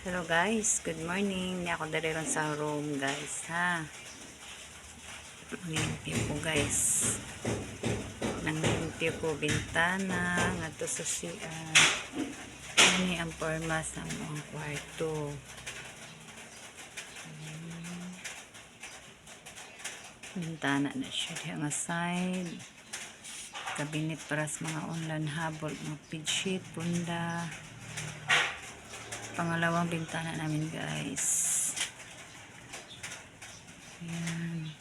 Hello guys, good morning. Ni ako dari ron sa room guys ha. Limpyo ko guys. Nang limpyo ko bintana ngadto sa CR. Ini ang forma sa mga kwarto. Bintana na siya diha nga side. Kabinet para sa mga online habol, mga bedsheet, punda. Pangalawang bintana namin guys. Ayan.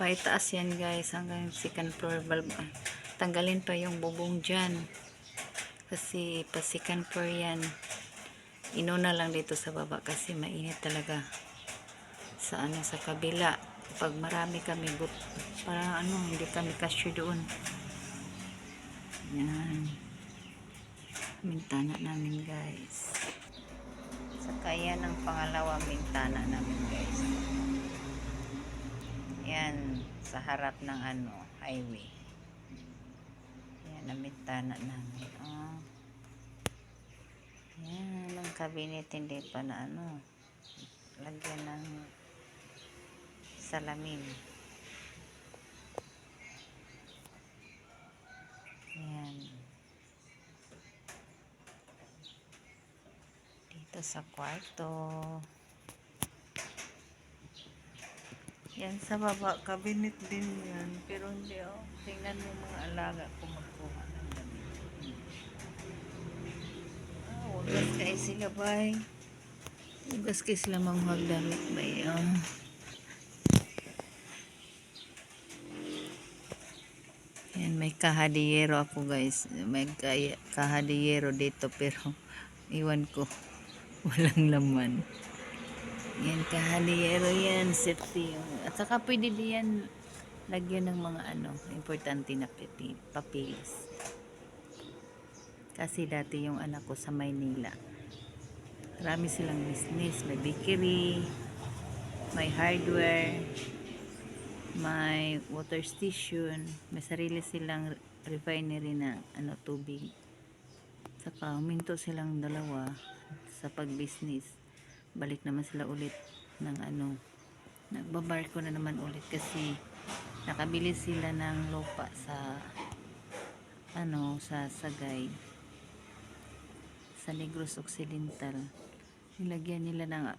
Paitaas yan guys hanggang second floor valve. Tanggalin pa yung bubong dyan. Kasi pa second floor yan. Inuna lang dito sa baba kasi mainit talaga. Sa kabila. Pag marami kami, parang hindi kami kasya doon. Yan. Bintana namin guys. Saka yan ang pangalawang bintana namin guys. Yan. Sa harap ng highway. Yan ang bintana namin. Yan. Ang cabinet hindi pa na lagyan ng salamin. Yan. Dito sa kwarto. Yan sa baba, cabinet din yan. Pero hindi tingnan mo mga alaga kung magkuha ng damit. Hugas kayo sila bay. Hugas kayo sila manghag damit bay. Yan, may kahadiyero ako guys. May kahadiyero dito pero iwan ko. Walang laman. Yan, kahadiyero yan. Safety. At saka pwede diyan lagyan ng mga importante na papilis. Kasi dati yung anak ko sa Maynila. Marami silang business. May bakery. May hardware. May water station, may sarili silang refinery na tubig. Saka huminto silang dalawa sa pag-business. Balik naman sila ulit ng nagbabarko na naman ulit kasi nakabili sila ng lupa sa sa Sagay, sa Negros Occidental. Nilagyan nila ng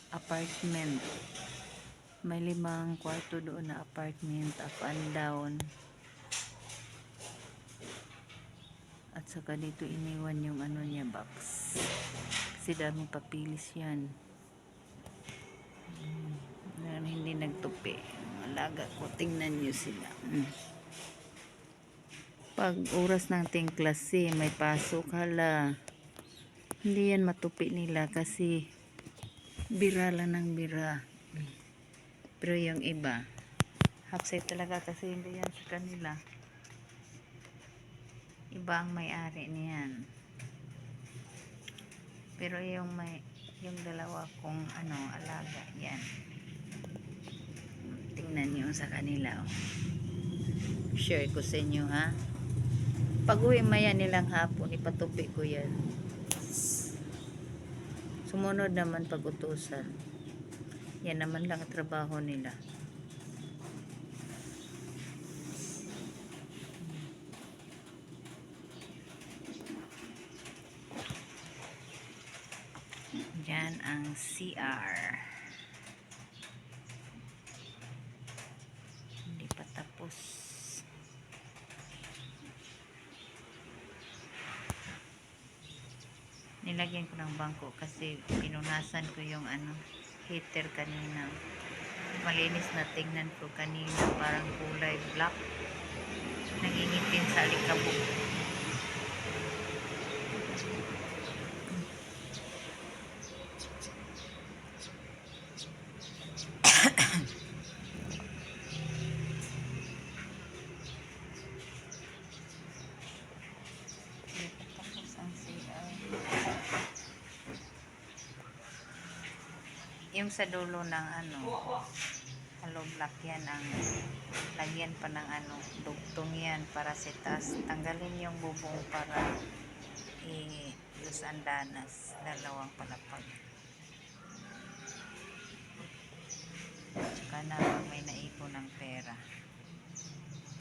apartment. May 5 kwarto doon na apartment, up and down. At saka dito iniwan yung niya box. Kasi daming papilis yan. Hindi nagtupi. Alaga ko, tingnan nyo sila. Pag oras ng klase, may pasok hala. Hindi yan matupi nila kasi bira lang ng bira. Pero yung iba, half set talaga kasi hindi yan sa kanila. Iba ang may-ari niyan. Pero yung dalawa kong alaga, yan. Tingnan niyo sa kanila. Share ko sa inyo ha. Pag-uwi maya nilang hapon, ipatupi ko yan. Sumunod naman pag-utusan. Yan naman lang ang trabaho nila. Yan ang CR. Hindi pa tapos. Nilagyan ko ng bangko kasi pinunasan ko yung heater kanina. Malinis na tingnan ko kanina, parang kulay black. Nangingitim sa alikabok. Yung sa dulo ng hollow block yan ang lagyan pa ng ano, dugtong yan para sa taas. Tanggalin yung bubong para dos andanas, dalawang palapag. Tsaka na pag may naipon ng pera,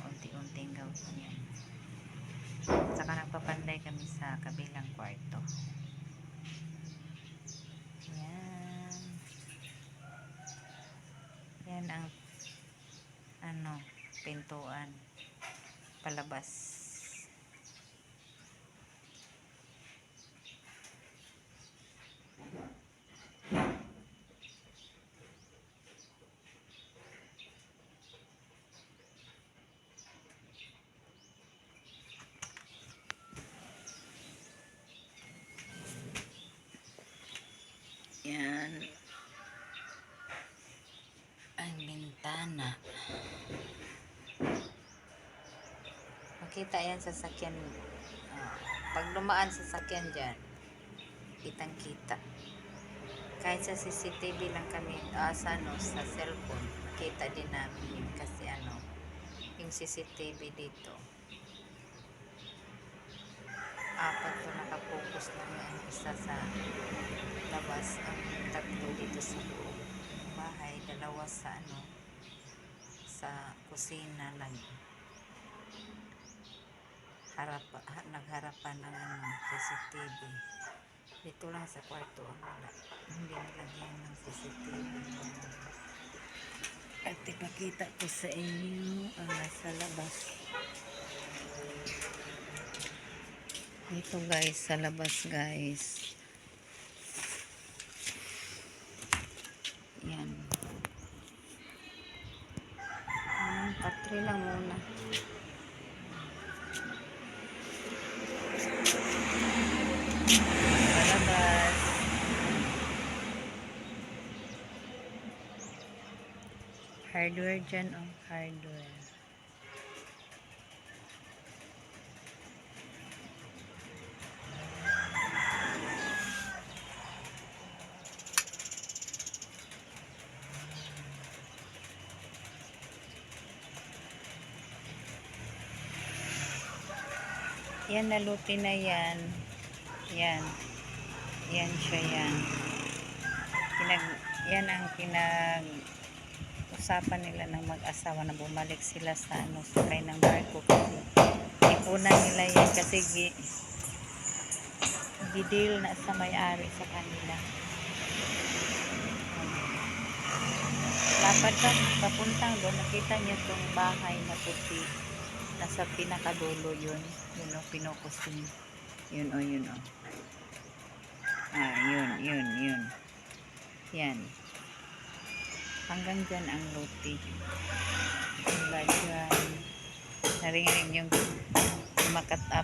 unti-unting gawin yan. Saka nagpapanday kami sa kabilang kwarto. Yan. Yan ang ano, pintuan palabas. Yan ang bintana. Makita yan sa sakyan. Pag dumaan sa sakyan dyan, kitang kita. Kahit sa CCTV lang kami, sa cellphone, makita din namin yun kasi yung CCTV dito, 4 to nakapokus lang yan, isa sa labas, ang 3 dito sa loob bahay, 2 sa kusina nagharapan ng CCTV. Dito lang sa kwarto wala, hindi nilagyan ng CCTV. At ipakita ko sa inyo ang nasa labas. Dito guys, sa labas guys. Yan. Patri lang muna. Sa labas. Hardware dyan, hardware. Yan, naluti na yan. Yan. Yan siya yan. Yan ang usapan nila ng mag-asawa na bumalik sila sa sakay ng barko. Ipunan nila yan kasi gidil na sa may-ari sa kanila. Lapad ka, papuntang doon, nakita niyo itong bahay na puti. Nasa pinakadulo yun. Yun o, pinukusin. Yun o, yun o. Yun. Yan. Hanggang dyan ang luti. Hanggang dyan. Narinig yung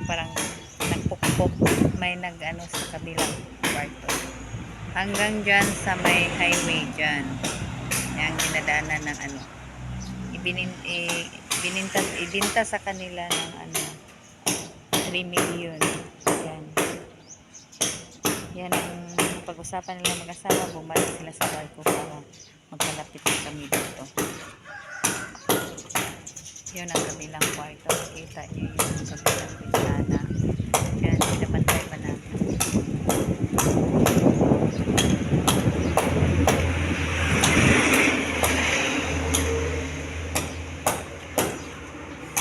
parang nagpukpok. May sa kabilang kwarto. Hanggang dyan sa may highway dyan. Yung dinadaanan ng ibinta sa kanila ng 3 million. Yan. Yan ang pag-usapan nila mag-asawa, bumalik sila sa barko para magkalapit na kami dito. Yun ang kabilang kwarto. Makita nyo yung kabilang bintana. Yan, pinapantay pa natin.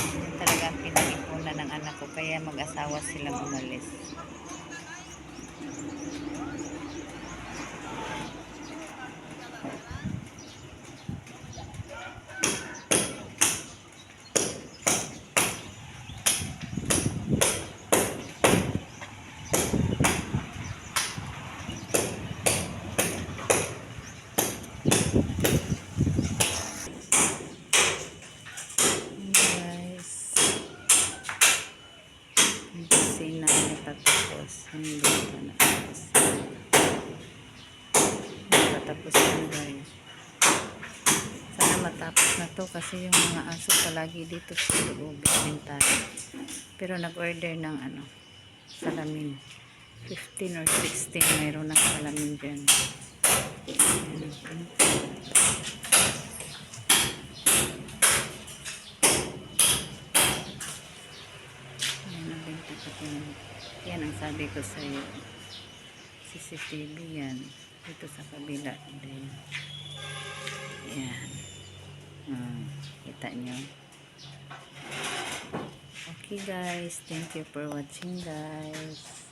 Yan talaga ang pinag-ipunan ng anak ko, kaya mag-asawa silang umalis. Hindi pa natapos. Natapos na guys. Sana matapos na to kasi yung mga aso palagi dito sa loob bintana. Pero nag-order ng salamin. 15 or 16 mayroon na salamin dyan. sabi ko sa'yo, CCTV yan. Dito sa kabila din. Yan. Kita nyo. Okay guys, thank you for watching guys.